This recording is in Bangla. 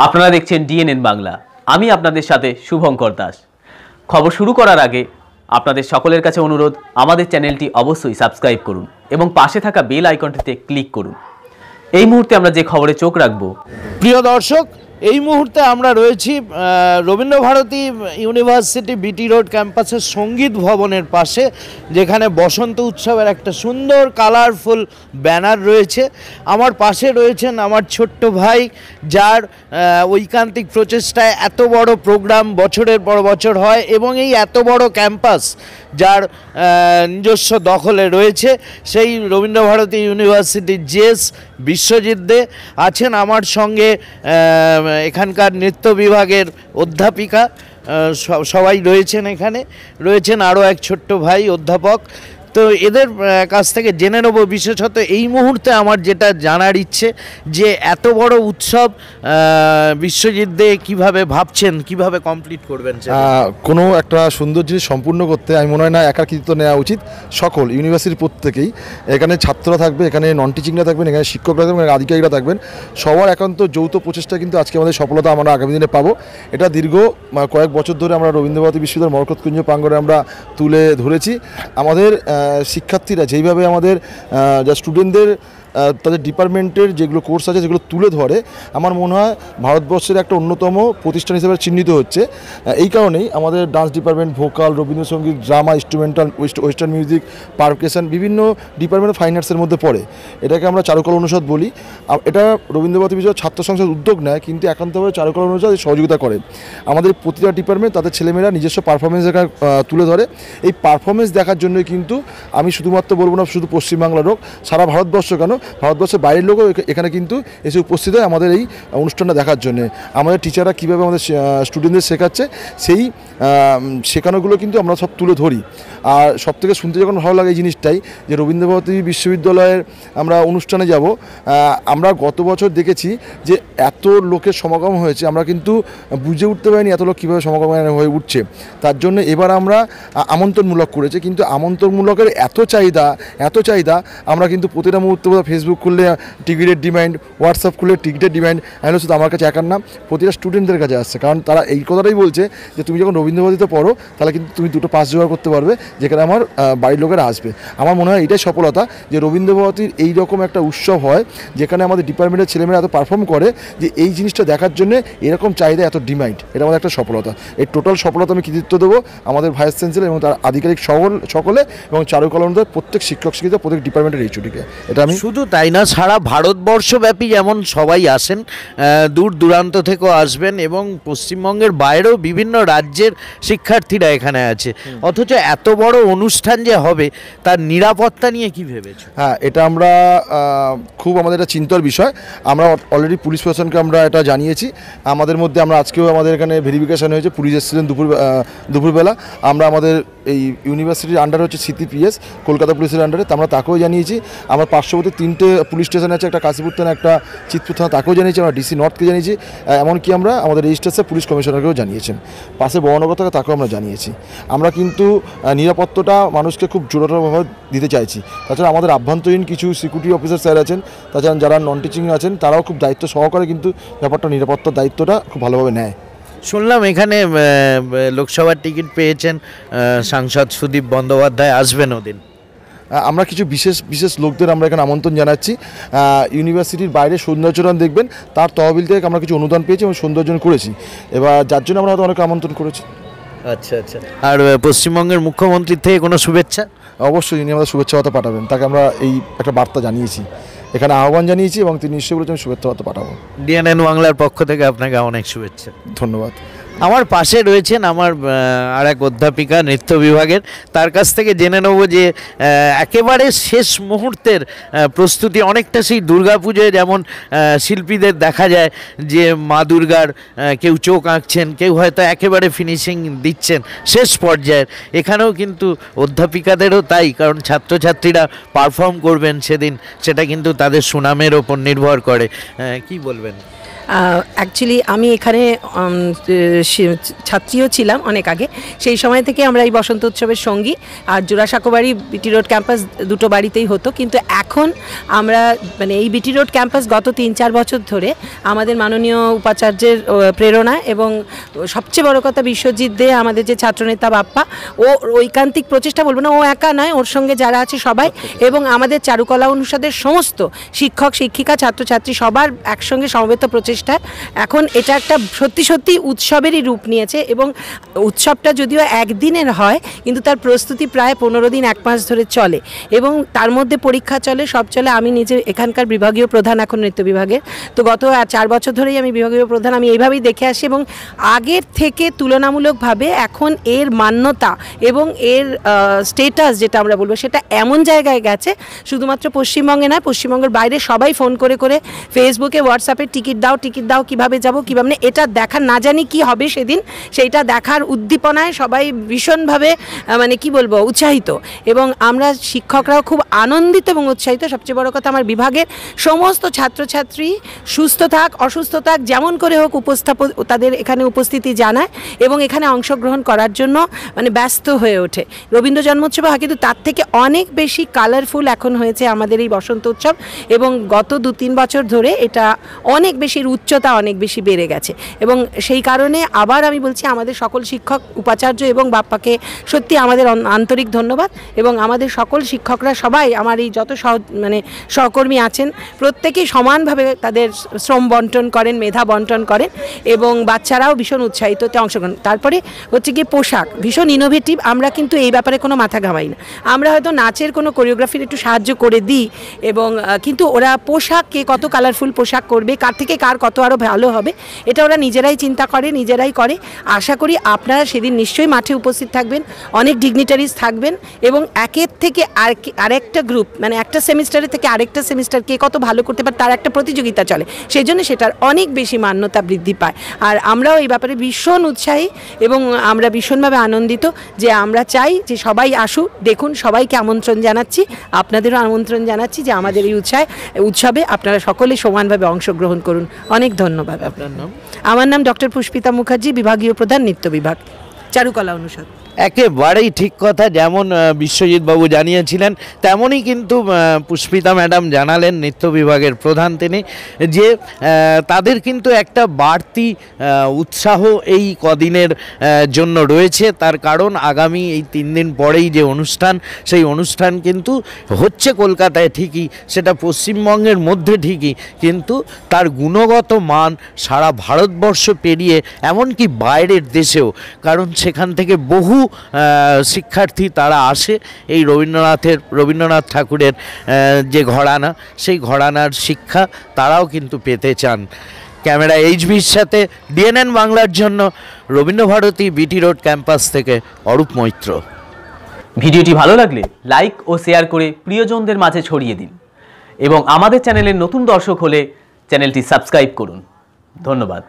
আপনারা দেখছেন ডিএনএন বাংলা। আমি আপনাদের সাথে শুভঙ্কর দাস। খবর শুরু করার আগে আপনাদের সকলের কাছে অনুরোধ, আমাদের চ্যানেলটি অবশ্যই সাবস্ক্রাইব করুন এবং পাশে থাকা বেল আইকনটিতে ক্লিক করুন। এই মুহূর্তে আমরা যে খবরে চোখ রাখব, প্রিয় দর্শক, এই মুহূর্তে আমরা রয়েছি রবীন্দ্রভারতী ইউনিভার্সিটি বিটি রোড ক্যাম্পাসের সঙ্গীত ভবনের পাশে, যেখানে বসন্ত উৎসবের একটা সুন্দর কালারফুল ব্যানার রয়েছে। আমার পাশে রয়েছেন আমার ছোট্ট ভাই, যার ঐকান্তিক প্রচেষ্টায় এত বড় প্রোগ্রাম বছরের পর বছর হয় এবং এই এত বড় ক্যাম্পাস যার নিজস্ব দখলে রয়েছে, সেই রবীন্দ্রভারতী ইউনিভার্সিটির জেস বিশ্বজিৎ দে আছেন আমার সঙ্গে। এখানকার নৃত্য বিভাগের অধ্যাপিকা সবাই রয়েছেন, এখানে রয়েছেন আরও এক ছোট্ট ভাই অধ্যাপক। তো এদের কাছ থেকে জেনে নেব বিশেষত এই মুহূর্তে আমার যেটা জানার ইচ্ছে, যে এত বড় উৎসব বিশ্বজিৎ দে কীভাবে ভাবছেন, কিভাবে কমপ্লিট করবেন? কোনো একটা সুন্দর জিনিস সম্পূর্ণ করতে আমি মনে হয় না একার কৃতিত্ব নেওয়া উচিত, সকল ইউনিভার্সিটির প্রত্যেকেই। এখানে ছাত্ররা থাকবে, এখানে নন টিচিংরা থাকবেন, এখানে শিক্ষকরা থাকবেন, এখানে আধিকারিকরা থাকবেন, সবার একান্ত যৌথ প্রচেষ্টা কিন্তু আজকে আমাদের সফলতা আমরা আগামী দিনে পাবো। এটা দীর্ঘ কয়েক বছর ধরে আমরা রবীন্দ্রভারতী বিশ্ববিদ্যালয়ের মরকতকুঞ্জ প্রাঙ্গণে আমরা তুলে ধরেছি। আমাদের শিক্ষার্থীরা যেইভাবে আমাদের যা স্টুডেন্টদের তাদের ডিপার্টমেন্টের যেগুলো কোর্স আছে সেগুলো তুলে ধরে, আমার মনে হয় ভারতবর্ষের একটা অন্যতম প্রতিষ্ঠান হিসেবে চিহ্নিত হচ্ছে। এই কারণেই আমাদের dance department, vocal, Rabindrasangeet, drama, instrumental, western music, percussion, বিভিন্ন ডিপার্টমেন্ট অফ ফাইন আর্টসের মধ্যে পড়ে। এটাকে আমরা চারুকলা অনুষদ বলি। এটা রবীন্দ্রভারতী বিশ্ববিদ্যালয় ছাত্র সংসদ উদ্যোগ নেয়, কিন্তু একান্তভাবে চারুকলা অনুষদ সহযোগিতা করে। আমাদের প্রতিটা ডিপার্টমেন্ট তাদের ছেলেমেয়েরা নিজস্ব পারফরমেন্স তুলে ধরে। এই পারফরমেন্স দেখার জন্যই কিন্তু আমি শুধুমাত্র বলবো না শুধু পশ্চিমবাংলার লোক, সারা ভারতবর্ষ কেন, ভারতবর্ষের বাইরের লোকও এখানে কিন্তু এসে উপস্থিত হয় আমাদের এই অনুষ্ঠানটা দেখার জন্য। আমাদের টিচাররা কীভাবে আমাদের স্টুডেন্টদের শেখাচ্ছে, সেই শেখানোগুলো কিন্তু আমরা সব তুলে ধরি। আর সবথেকে শুনতে যখন ভালো লাগে এই জিনিসটাই, যে রবীন্দ্রভারতী বিশ্ববিদ্যালয়ের আমরা অনুষ্ঠানে যাব। আমরা গত বছর দেখেছি যে এত লোকের সমাগম হয়েছে, আমরা কিন্তু বুঝে উঠতে পারিনি এত লোক কীভাবে সমাগম হয়ে উঠছে। তার জন্য এবার আমরা আমন্ত্রণমূলক করেছি, কিন্তু আমন্ত্রণমূলকের এত চাহিদা আমরা কিন্তু প্রতিটা মুহূর্তে ফেসবুক খুললে টিকিটের ডিমান্ড, হোয়াটসঅ্যাপ খুললে টিকিটের ডিমান্ড, এগুলো শুধু আমার কাছে একার না, প্রতিটা স্টুডেন্টদের কাছে আসছে। কারণ তারা এই কথাটাই বলছে যে তুমি যখন রবীন্দ্রভারতীতে পড়ো তাহলে কিন্তু তুমি দুটো পাস জোগাড় করতে পারবে, যেখানে আমার বাড়ির লোকেরা আসবে। আমার মনে হয় এটাই সফলতা, যে রবীন্দ্রভারতীর এই রকম একটা উৎসব হয় যেখানে আমাদের ডিপার্টমেন্টের ছেলেমেয়েরা এত পারফর্ম করে, যে এই জিনিসটা দেখার জন্য এরকম চাহিদা, এত ডিমান্ড, এটা আমাদের একটা সফলতা। এই টোটাল সফলতা আমি কৃতিত্ব দেবো আমাদের ভাইস চ্যান্সেলর এবং তার আধিকারিক সকলে এবং চারুকলা অনুষদের প্রত্যেক শিক্ষক শিক্ষিকা, প্রত্যেক ডিপার্টমেন্টের এইচওডিকে। এটা আমি শুধু তাই না, সারা ভারতবর্ষব্যাপী যেমন সবাই আসেন, দূর দূরান্ত থেকেও আসবেন এবং পশ্চিমবঙ্গের বাইরেও বিভিন্ন রাজ্যের শিক্ষার্থীরা এখানে আছে, অথচ এত বড় অনুষ্ঠান যে হবে তার নিরাপত্তা নিয়ে কি ভেবেছো? হ্যাঁ, এটা আমরা খুব আমাদের একটা চিন্তার বিষয়। আমরা অলরেডি পুলিশ প্রশাসনকে আমরা এটা জানিয়েছি। আমাদের মধ্যে আমরা আজকেও আমাদের এখানে ভেরিফিকেশন হয়েছে, পুলিশ এসেছিলেন দুপুরবেলা। আমরা আমাদের এই ইউনিভার্সিটির আন্ডারে হচ্ছে সিটিপিএস, কলকাতা পুলিশের আন্ডারে, আমরা তাকেও জানিয়েছি। আমরা পার্শ্ববর্তী 3টে পুলিশ স্টেশন আছে, একটা কাশীপুর থানা, একটা চিতপুর থানা, তাকেও জানিয়েছি। আমরা ডিসি নর্থকে জানিয়েছি, এমনকি আমরা আমাদের রেজিস্ট্রার পুলিশ কমিশনারকেও জানিয়েছেন। পাশে বহনগর থেকে তাকেও আমরা জানিয়েছি। আমরা কিন্তু নিরাপত্তাটা মানুষকে খুব জোরালোভাবে দিতে চাইছি। তাছাড়া আমাদের আভ্যন্তরীণ কিছু সিকিউরিটি অফিসার স্যার আছেন, তাছাড়া যারা নন টিচিং আছেন, তারাও খুব দায়িত্ব সহকারে কিন্তু ব্যাপারটা নিরাপত্তার দায়িত্বটা খুব ভালোভাবে নেয়। শুনলাম এখানে লোকসভার টিকিট পেয়েছেন সাংসদ সুদীপ বন্দ্যোপাধ্যায়, আসবেন ওদিন। আমরা কিছু বিশেষ লোকদের আমরা এখানে আমন্ত্রণ জানাচ্ছি। ইউনিভার্সিটির বাইরে সৌন্দর্যরণ দেখবেন, তার তহবিল থেকে আমরা কিছু অনুদান পেয়েছি এবং সৌন্দর্যন করেছি, এবার যার জন্য আমরা অনেক আমন্ত্রণ করেছি। আচ্ছা আচ্ছা। আর পশ্চিমবঙ্গের মুখ্যমন্ত্রীর থেকে কোনো শুভেচ্ছা? অবশ্যই তিনি আমাদের শুভেচ্ছা বার্তা পাঠাবেন, তাকে আমরা এই একটা বার্তা জানিয়েছি, এখানে আহ্বান জানিয়েছি এবং তিনি নিশ্চয়ই বলেছেন শুভেচ্ছা বার্তা পাঠাবো। ডিএনএন বাংলার পক্ষ থেকে আপনাকে অনেক শুভেচ্ছা। ধন্যবাদ। আমার পাশে রয়েছেন আমার আর এক অধ্যাপিকা নৃত্য বিভাগের, তার কাছ থেকে জেনে নেব যে একেবারে শেষ মুহূর্তের প্রস্তুতি, অনেকটা সেই দুর্গাপুজোয় যেমন শিল্পীদের দেখা যায় যে মা দুর্গার কেউ চোখ আঁকছেন, কেউ হয়তো একেবারে ফিনিশিং দিচ্ছেন শেষ পর্যায়ের, এখানেও কিন্তু অধ্যাপিকাদেরও তাই, কারণ ছাত্রছাত্রীরা পারফর্ম করবেন সেদিন, সেটা কিন্তু তাদের সুনামের ওপর নির্ভর করে। কি বলবেন? অ্যাকচুয়ালি আমি এখানে ছাত্রীও ছিলাম অনেক আগে, সেই সময় থেকে আমরা এই বসন্ত উৎসবের সঙ্গী। আর জোড়াসাঁকো বাড়ি বিটি রোড ক্যাম্পাস দুটো বাড়িতেই হতো, কিন্তু এখন আমরা মানে এই বিটি রোড ক্যাম্পাস গত 3-4 বছর ধরে আমাদের মাননীয় উপাচার্যের প্রেরণা এবং সবচেয়ে বড় কথা বিশ্বজিৎ দে আমাদের যে ছাত্রনেতা বাপ্পা, ও ঐকান্তিক প্রচেষ্টা বলবো না, ও একা নয়, ওর সঙ্গে যারা আছে সবাই, এবং আমাদের চারুকলা অনুষদের সমস্ত শিক্ষক শিক্ষিকা ছাত্রছাত্রী সবার একসঙ্গে সমবেত প্রচেষ্টায় এখন এটা একটা সত্যি সত্যি উৎসবেরই রূপ নিয়েছে। এবং উৎসবটা যদিও একদিনের হয়, কিন্তু তার প্রস্তুতি প্রায় 15 দিন 1 মাস ধরে চলে, এবং তার মধ্যে পরীক্ষা চলে, সব চলে। আমি নিজে এখানকার বিভাগীয় প্রধান এখন নৃত্য বিভাগের, তো গত 4 বছর ধরেই আমি বিভাগীয় প্রধান, আমি এইভাবেই দেখে আসি। এবং আগের থেকে তুলনামূলকভাবে এখন এর মান্যতা এবং এর স্টেটাস যেটা আমরা বলবো সেটা এমন জায়গায় গেছে, শুধুমাত্র পশ্চিমবঙ্গে নয়, পশ্চিমবঙ্গের বাইরে সবাই ফোন করে করে ফেসবুকে হোয়াটসঅ্যাপে টিকিট দাও, কীভাবে যাব, কীভাবে না, এটা দেখার, না জানি কি হবে সেদিন, সেইটা দেখার উদ্দীপনায় সবাই ভীষণভাবে মানে কি বলবো উৎসাহিত, এবং আমরা শিক্ষকরাও খুব আনন্দিত এবং উৎসাহিত। সবচেয়ে বড় কথা, আমার বিভাগের সমস্ত ছাত্রছাত্রী সুস্থ থাক অসুস্থ থাক যেমন করে হোক তাদের এখানে উপস্থিতি জানায় এবং এখানে অংশগ্রহণ করার জন্য মানে ব্যস্ত হয়ে ওঠে। রবীন্দ্র জন্মোৎসবে হয়, কিন্তু তার থেকে অনেক বেশি কালারফুল এখন হয়েছে আমাদের এই বসন্ত উৎসব, এবং গত 2-3 বছর ধরে এটা অনেক বেশি উচ্চতা অনেক বেশি বেড়ে গেছে। এবং সেই কারণে আবার আমি বলছি, আমাদের সকল শিক্ষক উপাচার্য এবং বাপ্পাকে সত্যি আমাদের আন্তরিক ধন্যবাদ। এবং আমাদের সকল শিক্ষকরা সবাই, আমার এই যত সহকর্মী আছেন, প্রত্যেকেই সমানভাবে তাদের শ্রম বন্টন করেন, মেধা বন্টন করেন, এবং বাচ্চারাও ভীষণ উৎসাহিততে অংশগ্রহণ। তারপরে হচ্ছে গিয়ে পোশাক ভীষণ ইনোভেটিভ, আমরা কিন্তু এই ব্যাপারে কোনো মাথা ঘামাই না। আমরা হয়তো নাচের কোনো কোরিওগ্রাফির একটু সাহায্য করে দিই, এবং কিন্তু ওরা পোশাক, কে কত কালারফুল পোশাক করবে, কার থেকে কার কত আরও ভালো হবে, এটা ওরা নিজেরাই চিন্তা করে, নিজেরাই করে। আশা করি আপনারা সেদিন নিশ্চয়ই মাঠে উপস্থিত থাকবেন, অনেক ডিগনিটারিজ থাকবেন, এবং একের থেকে আরেকটা গ্রুপ, মানে একটা সেমিস্টারের থেকে আরেকটা সেমিস্টার কে কত ভালো করতে পারে তার একটা প্রতিযোগিতা চলে, সেই জন্য সেটার অনেক বেশি মান্যতা বৃদ্ধি পায়। আর আমরাও এই ব্যাপারে ভীষণ উৎসাহী এবং আমরা ভীষণভাবে আনন্দিত যে আমরা চাই যে সবাই আসুক, দেখুন। সবাইকে আমন্ত্রণ জানাচ্ছি, আপনাদেরও আমন্ত্রণ জানাচ্ছি যে আমাদের এই উৎসবে আপনারা সকলে সমানভাবে অংশগ্রহণ করুন। অনেক ধন্যবাদ। আপনার নাম? আমার নাম ডক্টর পুষ্পিতা মুখার্জি, বিভাগীয় প্রধান, নৃত্য বিভাগ, চারুকলা অনুষদ। একেবারেই ঠিক কথা, যেমন বিশ্বজিৎ বাবু জানিয়েছিলেন তেমনই কিন্তু পুষ্পিতা ম্যাডাম জানালেন, নৃত্য বিভাগের প্রধান তিনি, যে তাদের কিন্তু একটা বাড়তি উৎসাহ এই কদিনের জন্য রয়েছে। তার কারণ আগামী এই 3 দিন পরেই যে অনুষ্ঠান, সেই অনুষ্ঠান কিন্তু হচ্ছে কলকাতায় ঠিকই, সেটা পশ্চিমবঙ্গের মধ্যে ঠিকই, কিন্তু তার গুণগত মান সারা ভারতবর্ষ পেরিয়ে এমনকি বাইরের দেশেও, কারণ সেখান থেকে বহু শিক্ষার্থী তারা আসে এই রবীন্দ্রনাথ ঠাকুরের যে ঘরানা, সেই ঘরানার শিক্ষা তারাও কিন্তু পেতে চান। ক্যামেরা এইচবির সাথে ডিএনএন বাংলার জন্য রবীন্দ্রভারতী বিটি রোড ক্যাম্পাস থেকে অরূপ মৈত্র। ভিডিওটি ভালো লাগলে লাইক ও শেয়ার করে প্রিয়জনদের মাঝে ছড়িয়ে দিন, এবং আমাদের চ্যানেলের নতুন দর্শক হলে চ্যানেলটি সাবস্ক্রাইব করুন। ধন্যবাদ।